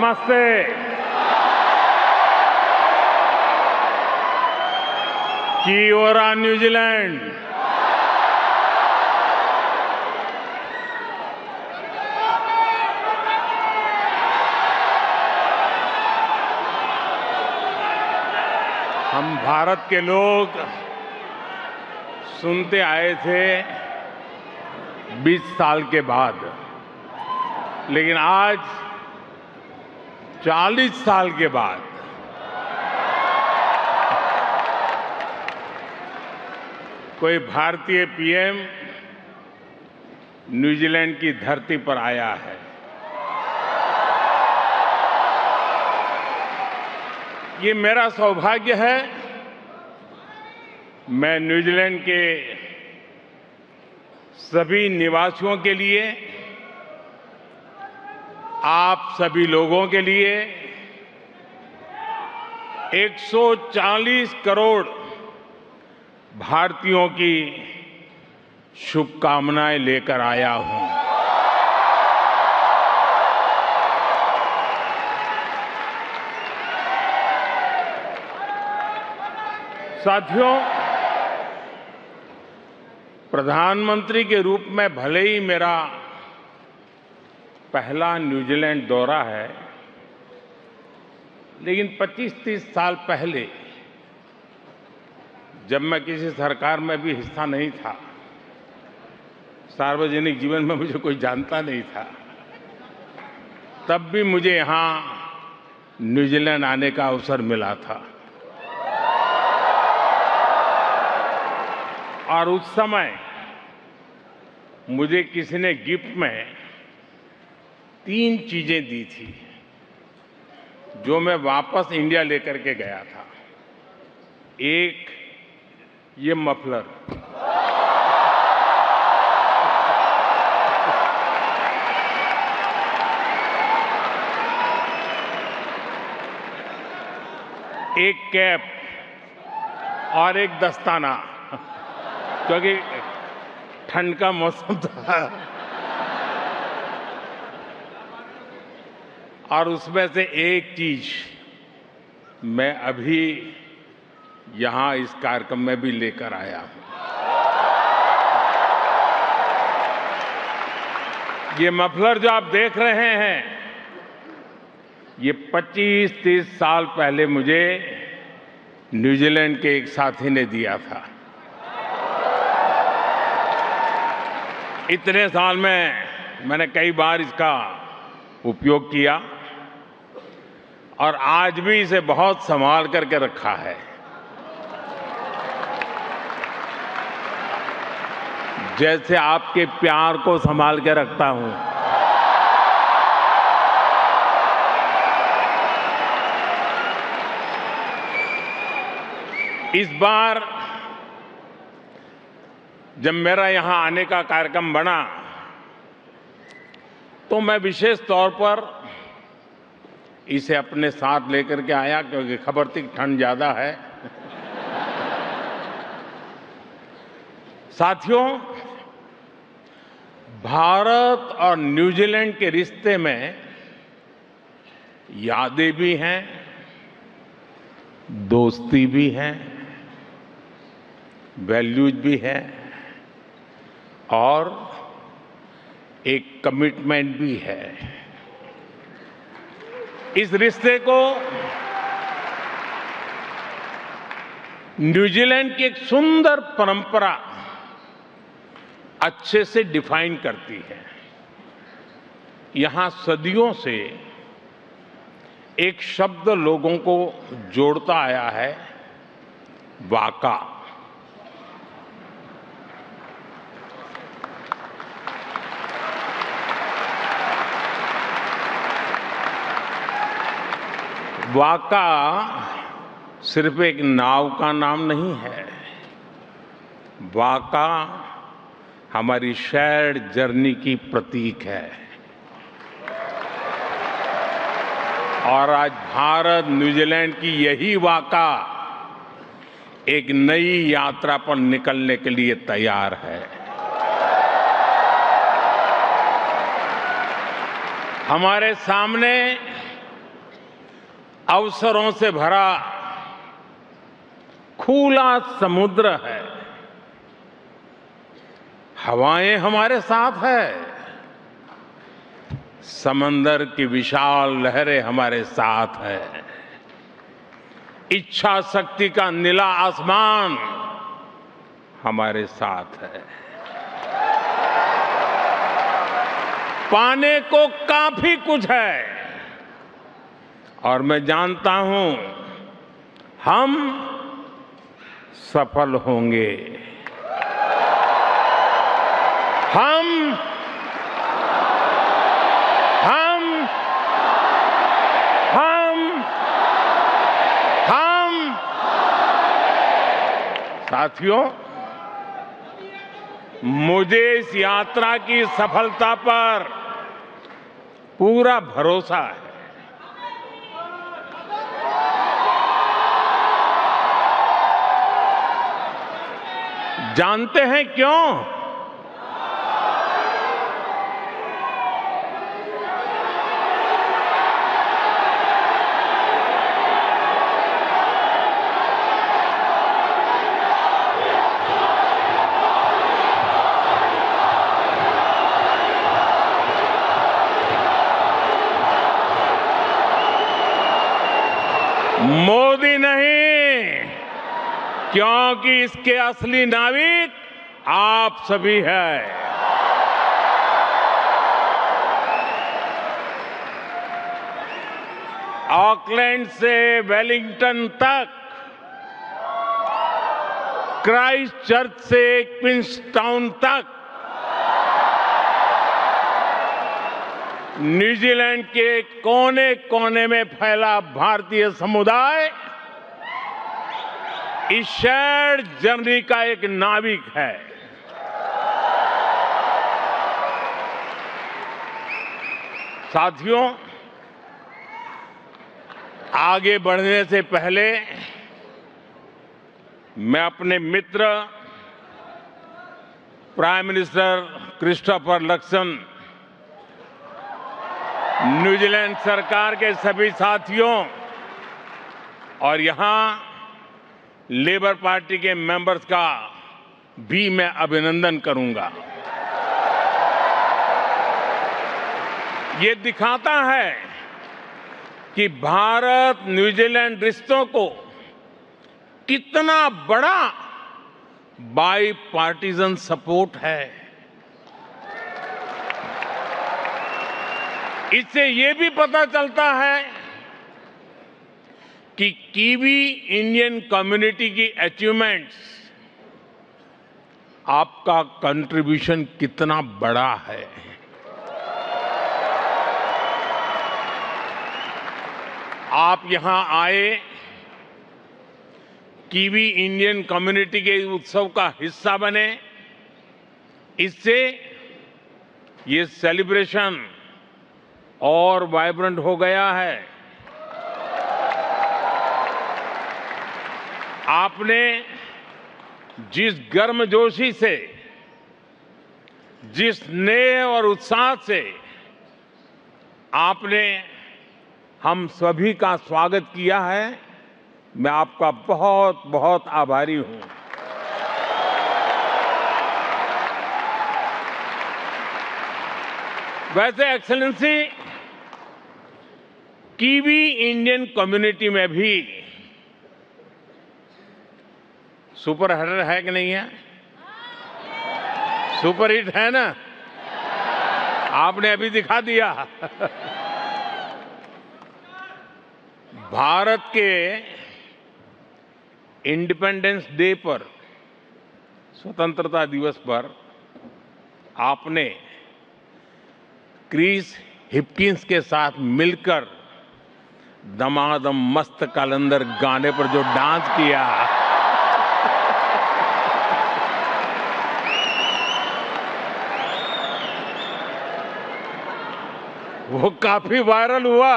नमस्ते। Kia ora New Zealand. हम भारत के लोग सुनते आए थे 20 साल के बाद, लेकिन आज 40 साल के बाद कोई भारतीय पीएम न्यूजीलैंड की धरती पर आया है। ये मेरा सौभाग्य है। मैं न्यूजीलैंड के सभी निवासियों के लिए, आप सभी लोगों के लिए 140 करोड़ भारतीयों की शुभकामनाएं लेकर आया हूं। साथियों, प्रधानमंत्री के रूप में भले ही मेरा पहला न्यूजीलैंड दौरा है, लेकिन 25-30 साल पहले जब मैं किसी सरकार में भी हिस्सा नहीं था, सार्वजनिक जीवन में मुझे कोई जानता नहीं था, तब भी मुझे यहां न्यूजीलैंड आने का अवसर मिला था। और उस समय मुझे किसी ने गिफ्ट में 3 चीजें दी थी जो मैं वापस इंडिया लेकर के गया था। एक, ये मफलर, एक कैप और एक दस्ताना, क्योंकि ठंड का मौसम था। और उसमें से एक चीज मैं अभी यहां इस कार्यक्रम में भी लेकर आया हूं। ये मफलर जो आप देख रहे हैं, ये 25-30 साल पहले मुझे न्यूजीलैंड के एक साथी ने दिया था। इतने साल में मैंने कई बार इसका उपयोग किया और आज भी इसे बहुत संभाल करके रखा है। जैसे आपके प्यार को संभाल के रखता हूं, इस बार जब मेरा यहां आने का कार्यक्रम बना तो मैं विशेष तौर पर इसे अपने साथ लेकर के आया, क्योंकि खबर थी ठंड ज्यादा है। साथियों, भारत और न्यूजीलैंड के रिश्ते में यादें भी हैं, दोस्ती भी है, वैल्यूज भी है और एक कमिटमेंट भी है। इस रिश्ते को न्यूजीलैंड की एक सुंदर परंपरा अच्छे से डिफाइन करती है। यहां सदियों से एक शब्द लोगों को जोड़ता आया है, वाका। वाका सिर्फ एक नाव का नाम नहीं है। वाका हमारी शेयर्ड जर्नी की प्रतीक है। और आज भारत न्यूजीलैंड की यही वाका एक नई यात्रा पर निकलने के लिए तैयार है। हमारे सामने अवसरों से भरा खुला समुद्र है। हवाएं हमारे साथ है, समंदर की विशाल लहरें हमारे साथ है, इच्छा शक्ति का नीला आसमान हमारे साथ है। पाने को काफी कुछ है और मैं जानता हूं हम सफल होंगे। हम साथियों, मुझे इस यात्रा की सफलता पर पूरा भरोसा है। जानते हैं क्यों? मोदी नहीं, क्योंकि इसके असली नाविक आप सभी हैं। ऑकलैंड से वेलिंगटन तक, क्राइस्ट चर्च से क्वींसटाउन तक, न्यूजीलैंड के कोने कोने में फैला भारतीय समुदाय इस शेयर्ड जर्नी का एक नाविक है। साथियों, आगे बढ़ने से पहले मैं अपने मित्र prime minister Christopher Luxon, New Zealand सरकार के सभी साथियों और यहां लेबर पार्टी के मेंबर्स का भी मैं अभिनंदन करूंगा। ये दिखाता है कि भारत न्यूजीलैंड रिश्तों को कितना बड़ा बाई पार्टीजन सपोर्ट है। इससे ये भी पता चलता है कि कीवी इंडियन कम्युनिटी की अचीवमेंट्स, आपका कंट्रीब्यूशन कितना बड़ा है। आप यहां आए, कीवी इंडियन कम्युनिटी के उत्सव का हिस्सा बने, इससे ये सेलिब्रेशन और वाइब्रेंट हो गया है। आपने जिस गर्मजोशी से, जिस स्नेह और उत्साह से आपने हम सभी का स्वागत किया है, मैं आपका बहुत बहुत आभारी हूं। वैसे एक्सेलेंसी, कीवी इंडियन कम्युनिटी में भी सुपर हिटर है कि नहीं है? सुपर हिट है ना? आपने अभी दिखा दिया। भारत के इंडिपेंडेंस डे पर, स्वतंत्रता दिवस पर आपने क्रिस हिपकिंस के साथ मिलकर दमादम मस्त कलंदर गाने पर जो डांस किया, वो काफी वायरल हुआ।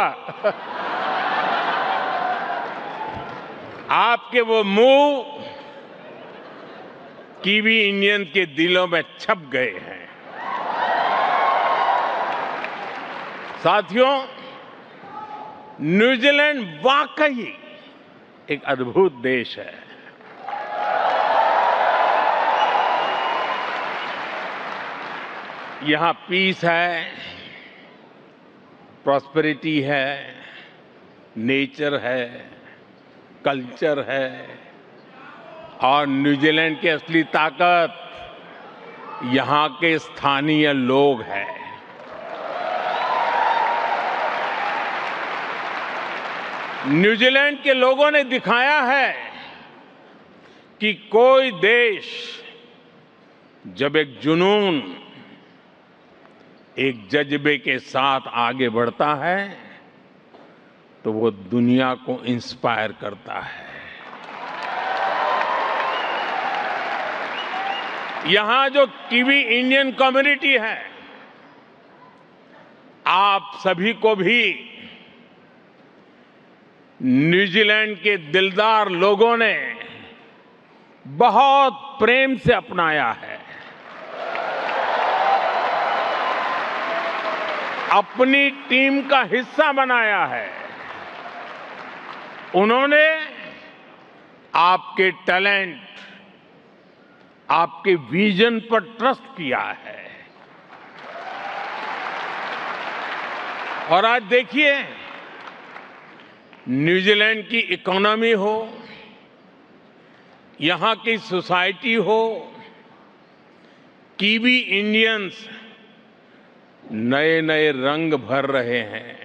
आपके वो मूव कीवी इंडियन के दिलों में छप गए हैं। साथियों, न्यूजीलैंड वाकई एक अद्भुत देश है। यहां पीस है, प्रॉस्पेरिटी है, नेचर है, कल्चर है और न्यूजीलैंड की असली ताकत यहां के स्थानीय लोग हैं। न्यूजीलैंड के लोगों ने दिखाया है कि कोई देश जब एक जुनून, एक जज्बे के साथ आगे बढ़ता है तो वो दुनिया को इंस्पायर करता है। यहां जो कीवी इंडियन कम्युनिटी है, आप सभी को भी न्यूजीलैंड के दिलदार लोगों ने बहुत प्रेम से अपनाया है, अपनी टीम का हिस्सा बनाया है। उन्होंने आपके टैलेंट, आपके विजन पर ट्रस्ट किया है। और आज देखिए, न्यूजीलैंड की इकोनॉमी हो, यहां की सोसाइटी हो, कीवी इंडियंस नए नए रंग भर रहे हैं।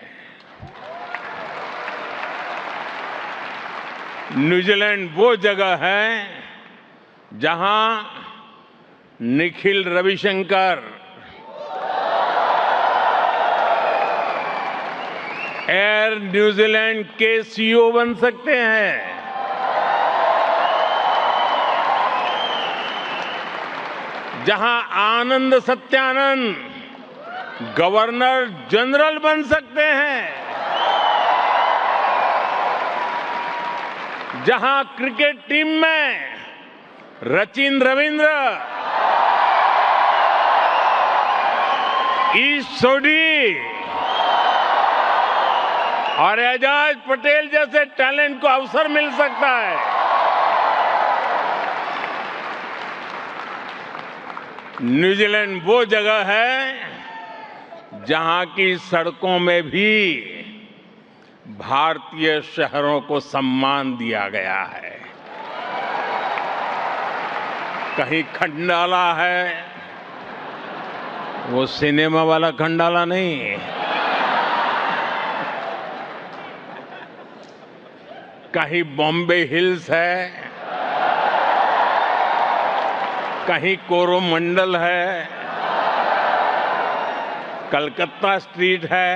न्यूजीलैंड वो जगह है जहां निखिल रविशंकर एयर न्यूजीलैंड के सीईओ बन सकते हैं। जहां आनंद सत्यानंद गवर्नर जनरल बन सकते हैं। जहां क्रिकेट टीम में सचिन रविंद्र, ईश सोढ़ी और एजाज पटेल जैसे टैलेंट को अवसर मिल सकता है। न्यूजीलैंड वो जगह है जहां की सड़कों में भी भारतीय शहरों को सम्मान दिया गया है। कहीं खंडाला है, वो सिनेमा वाला खंडाला नहीं, कहीं बॉम्बे हिल्स है, कहीं कोरोमंडल है, कलकत्ता स्ट्रीट है,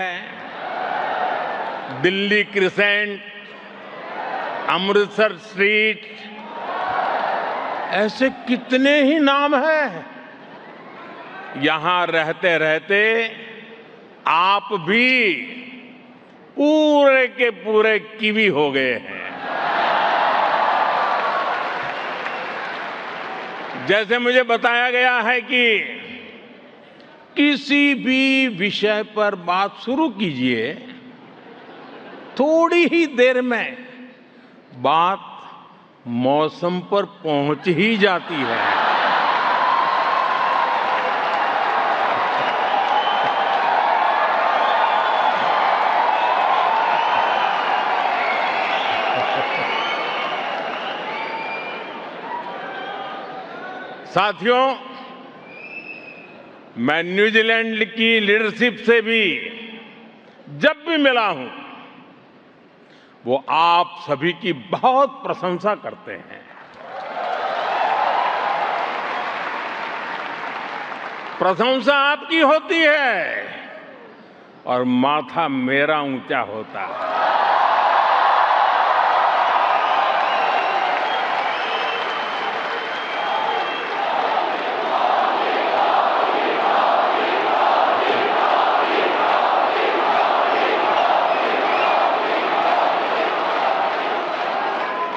दिल्ली क्रिसेंट, अमृतसर स्ट्रीट, ऐसे कितने ही नाम हैं। यहां रहते रहते आप भी पूरे के पूरे कीवी हो गए हैं। जैसे मुझे बताया गया है कि किसी भी विषय पर बात शुरू कीजिए, थोड़ी ही देर में बात मौसम पर पहुंच ही जाती है। साथियों, मैं न्यूजीलैंड की लीडरशिप से भी जब भी मिला हूं, वो आप सभी की बहुत प्रशंसा करते हैं। प्रशंसा आपकी होती है और माथा मेरा ऊंचा होता है।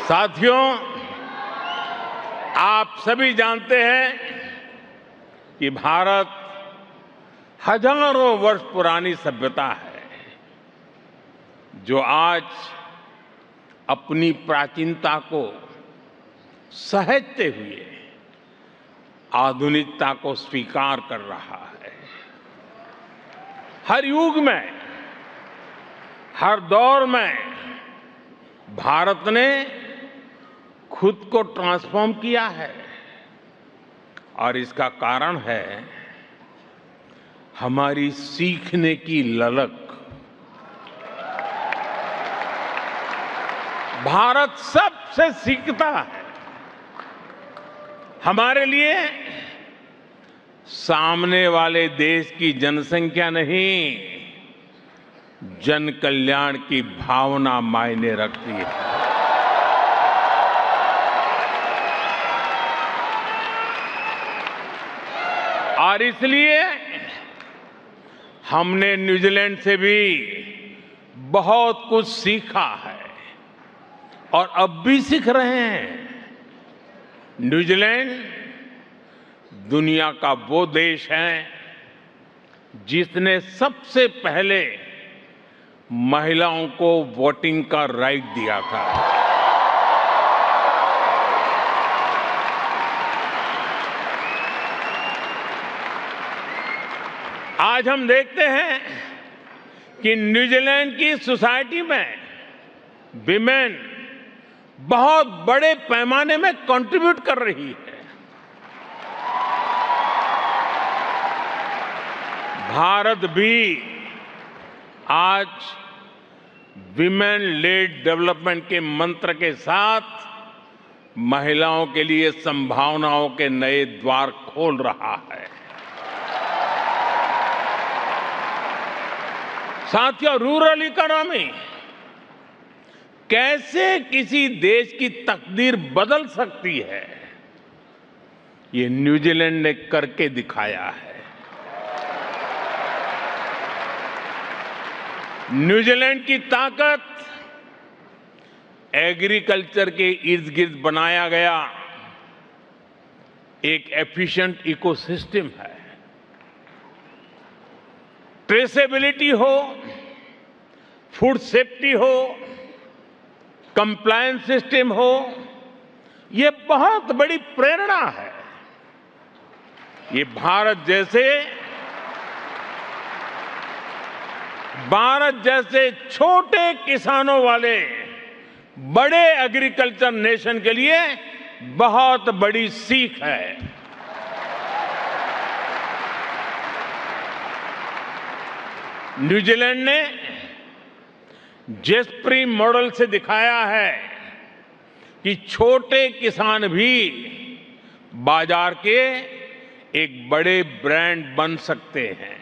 साथियों, आप सभी जानते हैं कि भारत हजारों वर्ष पुरानी सभ्यता है। जो आज अपनी प्राचीनता को सहेजते हुए आधुनिकता को स्वीकार कर रहा है। हर युग में, हर दौर में भारत ने खुद को ट्रांसफॉर्म किया है और इसका कारण है हमारी सीखने की ललक। भारत सबसे सीखता है। हमारे लिए सामने वाले देश की जनसंख्या नहीं, जन कल्याण की भावना मायने रखती है। और इसलिए हमने न्यूजीलैंड से भी बहुत कुछ सीखा है और अब भी सीख रहे हैं। न्यूजीलैंड दुनिया का वो देश है जिसने सबसे पहले महिलाओं को वोटिंग का राइट दिया था। आज हम देखते हैं कि न्यूजीलैंड की सोसाइटी में विमेन बहुत बड़े पैमाने में कंट्रीब्यूट कर रही है। भारत भी आज विमेन लेड डेवलपमेंट के मंत्र के साथ महिलाओं के लिए संभावनाओं के नए द्वार खोल रहा है। साथियों, रूरल इकोनॉमी कैसे किसी देश की तकदीर बदल सकती है, ये न्यूजीलैंड ने करके दिखाया है। न्यूजीलैंड की ताकत एग्रीकल्चर के इर्द गिर्द बनाया गया एक एफिशिएंट इकोसिस्टम है। ट्रेसेबिलिटी हो, फूड सेफ्टी हो, कंप्लायंस सिस्टम हो, ये बहुत बड़ी प्रेरणा है। ये भारत जैसे छोटे किसानों वाले बड़े एग्रीकल्चर नेशन के लिए बहुत बड़ी सीख है। न्यूजीलैंड ने जेस्परी मॉडल से दिखाया है कि छोटे किसान भी बाजार के एक बड़े ब्रांड बन सकते हैं।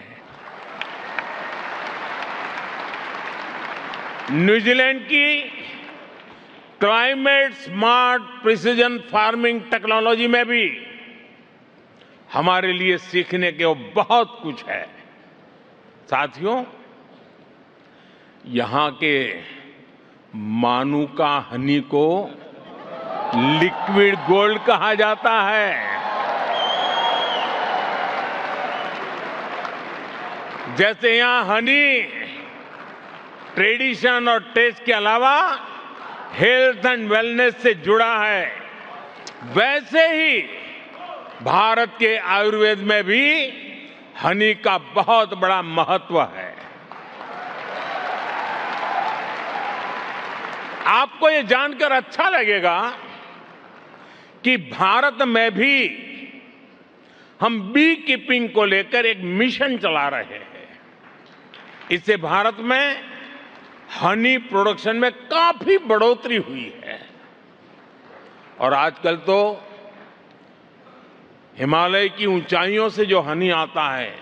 न्यूजीलैंड की climate smart precision farming technology में भी हमारे लिए सीखने के बहुत कुछ है। साथियों, यहां के मानुका हनी को लिक्विड गोल्ड कहा जाता है। जैसे यहां हनी ट्रेडिशन और टेस्ट के अलावा हेल्थ एंड वेलनेस से जुड़ा है, वैसे ही भारत के आयुर्वेद में भी हनी का बहुत बड़ा महत्व है। आपको ये जानकर अच्छा लगेगा कि भारत में भी हम बी कीपिंग को लेकर एक मिशन चला रहे हैं। इससे भारत में हनी प्रोडक्शन में काफी बढ़ोतरी हुई है और आजकल तो हिमालय की ऊंचाइयों से जो हनी आता है